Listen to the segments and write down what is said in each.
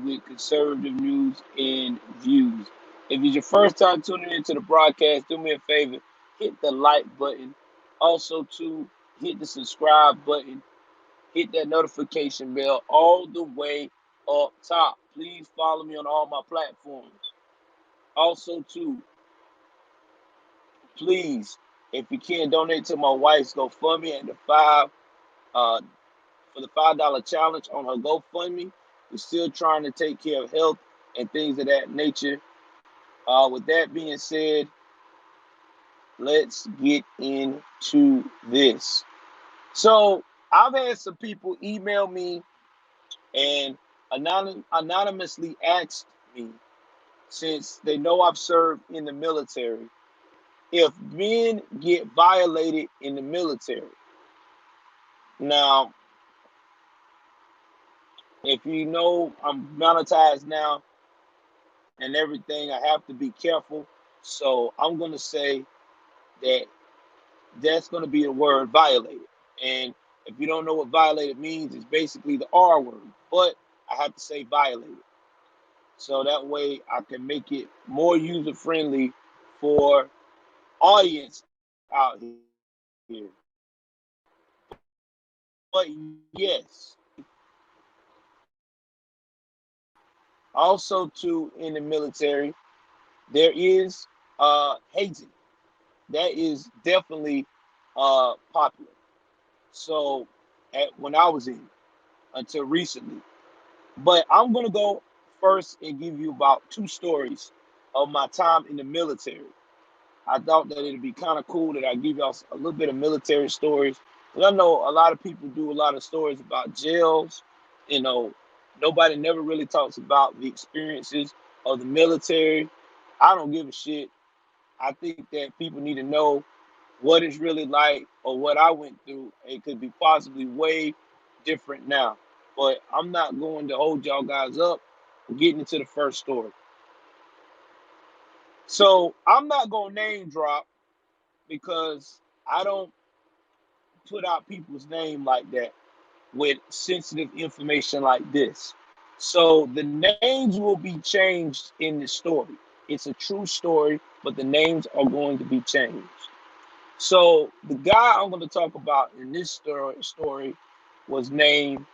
with conservative news and views. If it's your first time tuning into the broadcast, do me a favor, hit the like button. Also, to hit the subscribe button, hit that notification bell all the way up top. Please follow me on all my platforms. Also, too, please, if you can, donate to my wife's GoFundMe at the uh for the $5 challenge on her GoFundMe. We're still trying to take care of health and things of that nature. With that being said, let's get into this. So I've had some people email me and anonymously asked me, since they know I've served in the military, if men get violated in the military. Now, if you know I'm monetized now and everything, I have to be careful. So I'm going to say that that's going to be the word violated. And if you don't know what violated means, it's basically the R word. But I have to say violated. So that way I can make it more user friendly for audience out here. But yes, also too in the military, there is hazing. That is definitely popular. So when I was in until recently. But I'm gonna go first and give you about two stories of my time in the military. I thought that it'd be kind of cool that I give y'all a little bit of military stories. And I know a lot of people do a lot of stories about jails. You know, nobody never really talks about the experiences of the military. I don't give a shit. I think that people need to know what it's really like or what I went through. It could be possibly way different now. But I'm not going to hold y'all guys up. I'm getting into the first story. So I'm not going to name drop because I don't put out people's name like that with sensitive information like this. So the names will be changed in the story. It's a true story, but the names are going to be changed. So the guy I'm going to talk about in this story was named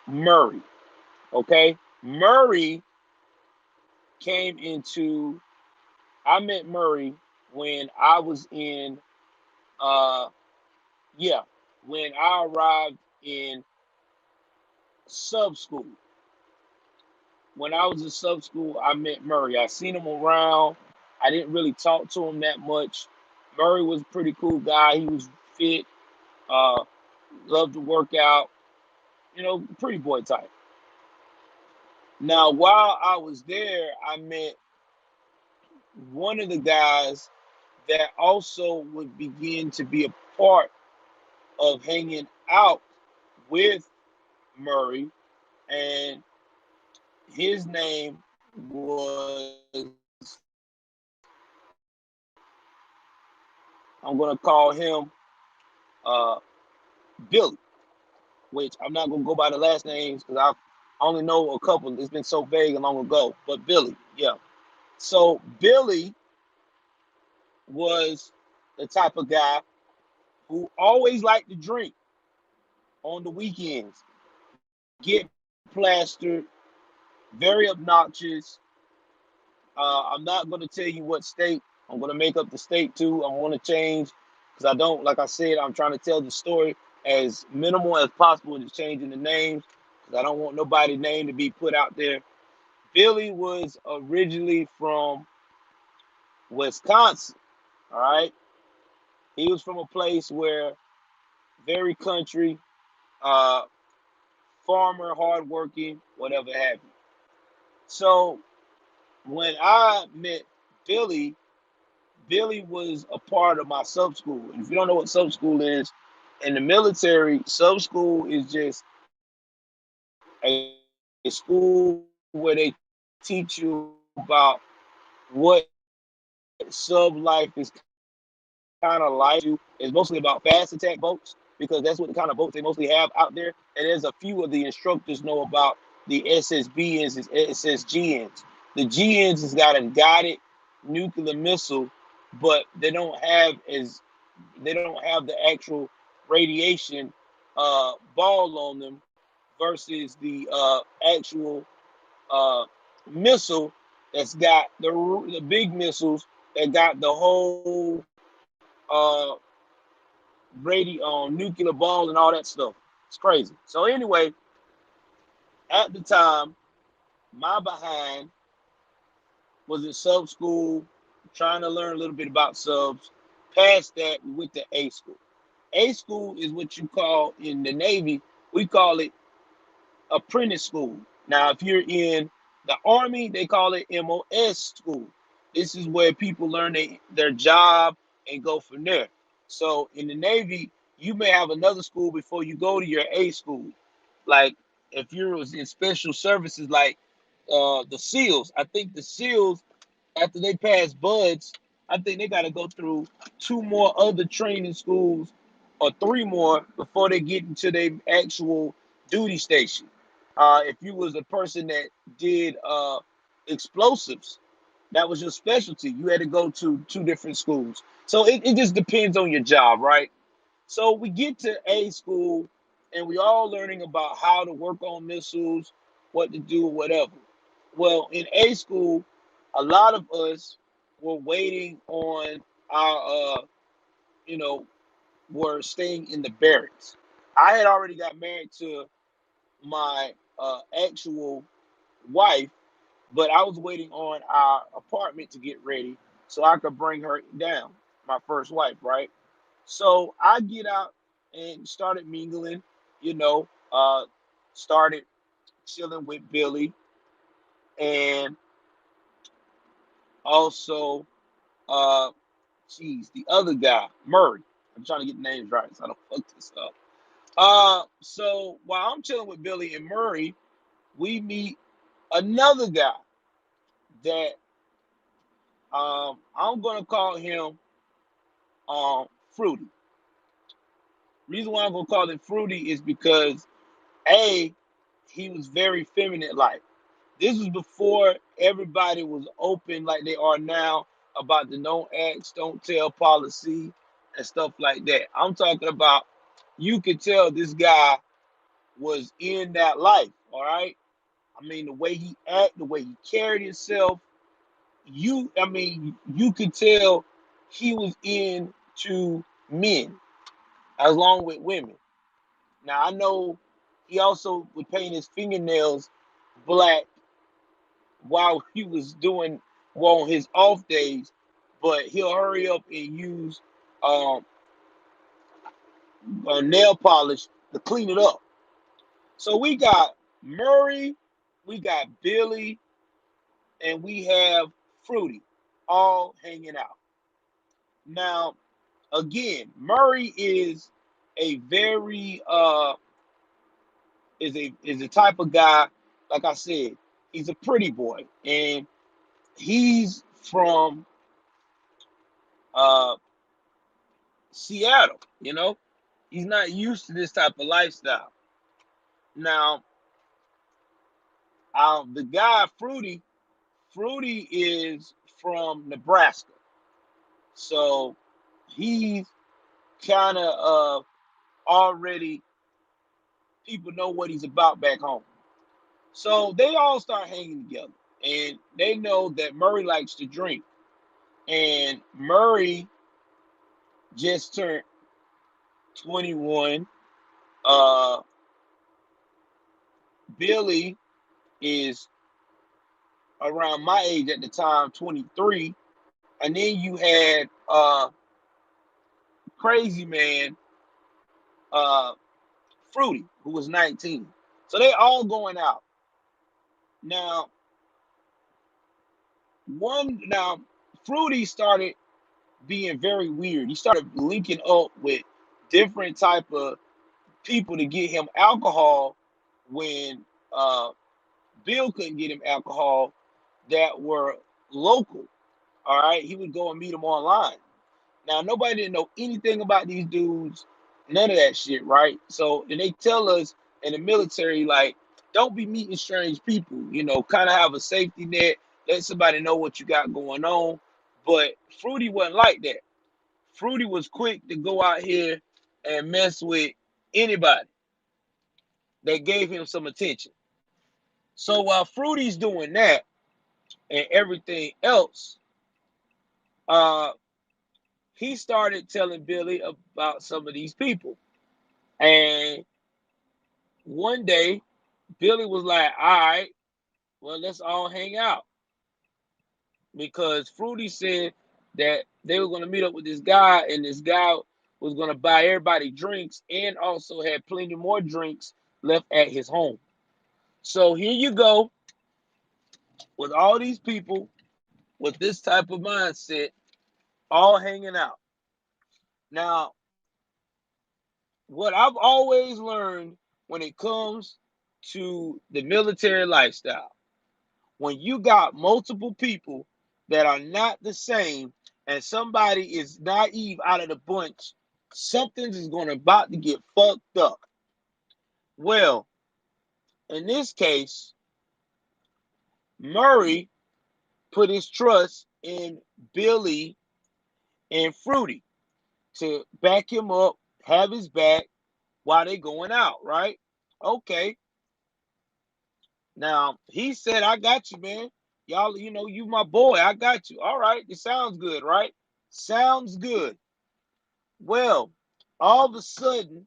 Murray. Okay, Murray came into. I met Murray when I was in. Uh, yeah, when I arrived in sub school. When I was in sub school, I met Murray. I seen him around. I didn't really talk to him that much. Murray was a pretty cool guy. He was fit. Uh, loved to work out. You know, pretty boy type. Now, while I was there, I met one of the guys that also would begin to be a part of hanging out with Murray, and his name was, I'm going to call him Billy, which I'm not going to go by the last names because I only know a couple. It's been so vague and long ago, but Billy, yeah. So Billy was the type of guy who always liked to drink on the weekends, get plastered, very obnoxious. I'm not going to tell you what state. I'm going to make up the state too. I'm going to change because I don't, like I said, I'm trying to tell the story as minimal as possible, just changing the names because I don't want nobody's name to be put out there. Billy was originally from Wisconsin. All right. He was from a place where very country, uh, farmer, hardworking, whatever have you. So when I met Billy, Billy was a part of my sub school. And if you don't know what sub school is, in the military, sub school is just a school where they teach you about what sub life is kind of like. It's mostly about fast attack boats because that's what the kind of boats they mostly have out there. And there's a few of the instructors know about The SSBNs is SSGNs. The GNs has got a guided nuclear missile, but they don't have the actual radiation ball on them versus the actual uh, missile that's got the big missiles that got the whole uh, nuclear ball and all that stuff. It's crazy. So anyway, at the time, my behind was in sub school, trying to learn a little bit about subs. Past that, we went to A school. A school is what you call in the Navy, we call it apprentice school. Now, if you're in the Army, they call it MOS school. This is where people learn their job and go from there. So in the Navy, you may have another school before you go to your A school. Like if you was in special services, like the SEALs. I think the SEALs, after they pass buds, I think they got to go through two more other training schools or three more before they get into their actual duty station. If you was a person that did explosives, that was your specialty. You had to go to two different schools. So it just depends on your job, right? So we get to A school and we all learning about how to work on missiles, what to do, whatever. Well, in A school, a lot of us were waiting on our, you know, were staying in the barracks. I had already got married to my actual wife, but I was waiting on our apartment to get ready so I could bring her down, my first wife, right? So I get out and started mingling, you know, started chilling with Billy and also, uh, the other guy, Murray. I'm trying to get the names right so I don't fuck this up. So while I'm chilling with Billy and Murray, we meet another guy that I'm gonna call him Fruity. Reason why I'm gonna call him Fruity is because A, he was very feminine like. This was before everybody was open like they are now about the don't ask, don't tell policy and stuff like that. I'm talking about you could tell this guy was in that life, all right? I mean, the way he acted, the way he carried himself, you could tell he was into men along with women. Now, I know he also would paint his fingernails black while he was doing well on his off days, but he'll hurry up and use um, nail polish to clean it up. So we got Murray, we got Billy, and we have Fruity all hanging out. Now, again, Murray is a very is a type of guy, like I said, he's a pretty boy, and he's from uh Seattle, you know. He's not used to this type of lifestyle. Now, the guy Fruity is from Nebraska, so he's kind of already people know what he's about back home. So they all start hanging together, and they know that Murray likes to drink, and Murray just turned 21. Uh, Billy is around my age at the time, 23. And then you had Crazy Man, uh, Fruity, who was 19. So they all going out. Now, now Fruity started being very weird. He started linking up with different type of people to get him alcohol when Bill couldn't get him alcohol that were local. All right, he would go and meet them online. Now nobody didn't know anything about these dudes, none of that shit, right? So and they tell us in the military, like don't be meeting strange people. Kind of have a safety net. Let somebody know what you got going on. But Fruity wasn't like that. Fruity was quick to go out here and mess with anybody that gave him some attention. So while Fruity's doing that and everything else, uh, he started telling Billy about some of these people. And one day, Billy was like, all right, well, let's all hang out. Because Fruity said that they were going to meet up with this guy, and this guy was going to buy everybody drinks and also had plenty more drinks left at his home. So here you go with all these people with this type of mindset all hanging out. Now, what I've always learned when it comes to the military lifestyle, when you got multiple people that are not the same and somebody is naive out of the bunch, something is going to about to get fucked up. Well, in this case, Murray put his trust in Billy and Fruity to back him up, have his back while they going out, right? Okay. Now, he said, I got you, man. Y'all, you my boy. I got you. All right. It sounds good, right? Sounds good. Well, all of a sudden,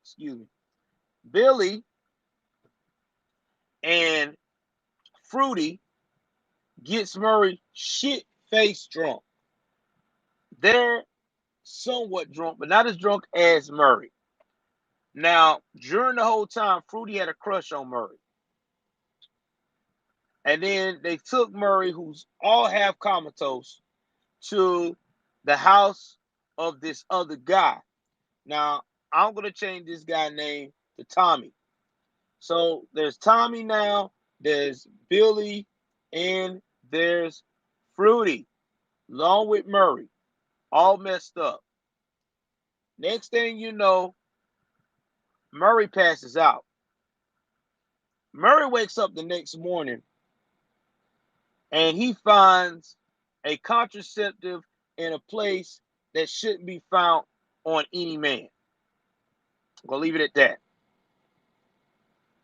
excuse me, Billy and Fruity gets Murray shit-faced drunk. They're somewhat drunk, but not as drunk as Murray. Now, during the whole time, Fruity had a crush on Murray. And then they took Murray, who's all half comatose, to the house of this other guy. Now, I'm going to change this guy's name to Tommy. So there's Tommy now, there's Billy, and there's Fruity, along with Murray, all messed up. Next thing you know, Murray passes out. Murray wakes up the next morning and he finds a contraceptive in a place that shouldn't be found on any man. I'm going to leave it at that.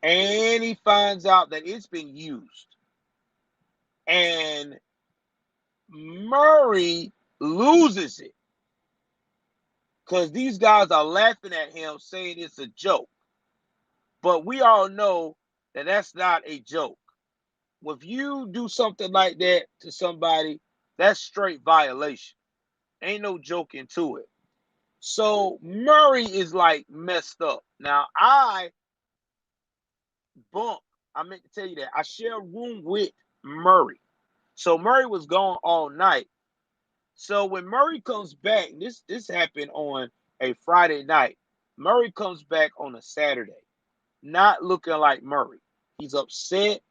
And he finds out that it's been used. And Murray loses it because these guys are laughing at him saying it's a joke. But we all know that that's not a joke. If you do something like that to somebody, that's straight violation. Ain't no joking to it. So Murray is like messed up. Now I meant to tell you that I share a room with Murray. So Murray was gone all night. So when Murray comes back, this happened on a Friday night. Murray comes back on a Saturday, not looking like Murray. He's upset.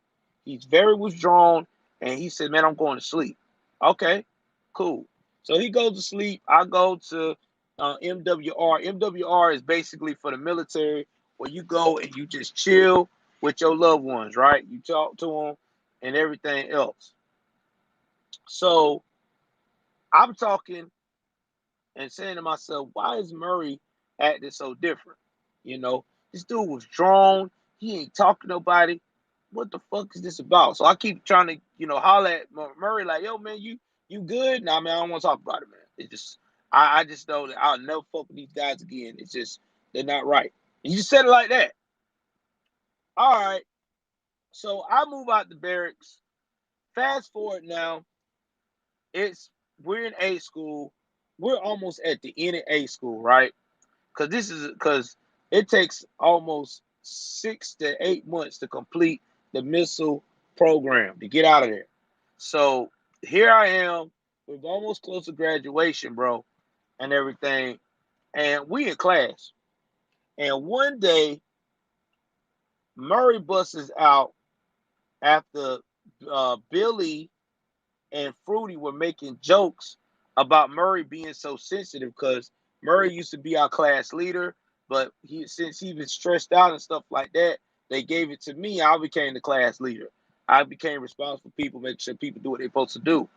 He's very withdrawn, and he said, "Man, I'm going to sleep." Okay, cool. So he goes to sleep. I go to MWR. MWR is basically for the military, where you go and you just chill with your loved ones, right? You talk to them and everything else. So I'm talking and saying to myself, why is Murray acting so different? This dude was drawn. He ain't talking to nobody. What the fuck is this about? So I keep trying to, holler at Murray like, yo, man, you good? Nah, man, I don't want to talk about it, man. It just, I just know that I'll never fuck with these guys again. It's just, they're not right. And you just said it like that. All right. So I move out the barracks. Fast forward now, we're in A school. We're almost at the end of A school, right? Because it takes almost 6 to 8 months to complete the missile program to get out of there. So here I am. We're almost close to graduation, bro, and everything. And we in class. And one day, Murray busts out after Billy and Fruity were making jokes about Murray being so sensitive because Murray used to be our class leader, but since he was stressed out and stuff like that, they gave it to me. I became the class leader. I became responsible for people, making sure people do what they're supposed to do.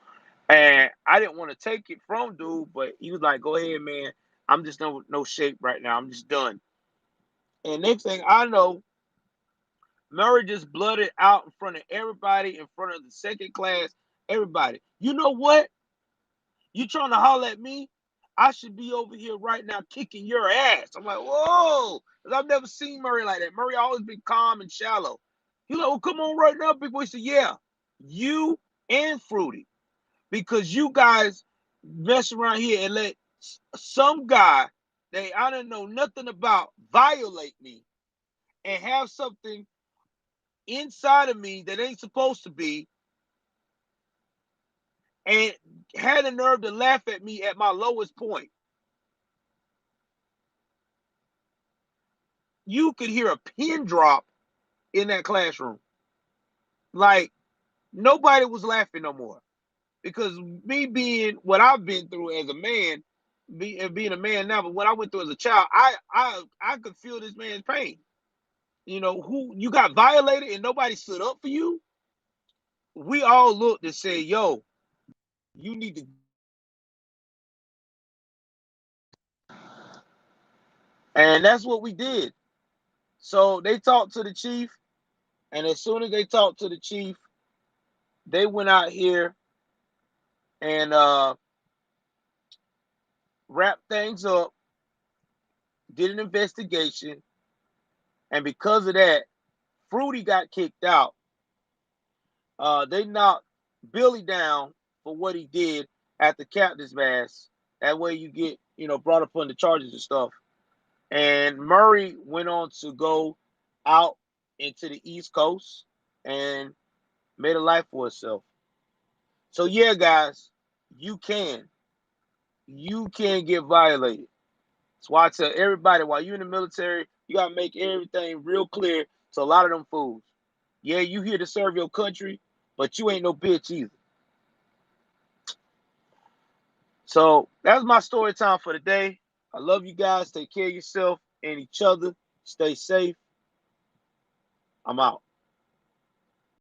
And I didn't want to take it from dude, but he was like, "Go ahead, man. I'm just no shape right now. I'm just done." And next thing I know, Murray just blooded out in front of everybody, in front of the second class, everybody. You know what? You trying to holler at me? I should be over here right now kicking your ass. I'm like, whoa, because I've never seen Murray like that. Murray always been calm and shallow. He's like, well, come on right now, big boy. He said, yeah, you and Fruity, because you guys mess around here and let some guy that I don't know nothing about violate me and have something inside of me that ain't supposed to be, and had the nerve to laugh at me at my lowest point. You could hear a pin drop in that classroom. Like, nobody was laughing no more. Because me being what I've been through as a man, being a man now, but what I went through as a child, I could feel this man's pain. You know, who you got violated and nobody stood up for you. We all looked and said, yo, you need to. And that's what we did. So they talked to the chief, and as soon as they talked to the chief, they went out here and wrapped things up, did an investigation, and because of that, Fruity got kicked out. They knocked Billy down for what he did at the captain's mass. That way you get, brought up on the charges and stuff. And Murray went on to go out into the East Coast and made a life for himself. So yeah, guys, you can. You can get violated. That's why I tell everybody, while you're in the military, you gotta make everything real clear to a lot of them fools. Yeah, you here to serve your country, but you ain't no bitch either. So that's my story time for the day. I love you guys. Take care of yourself and each other. Stay safe. I'm out.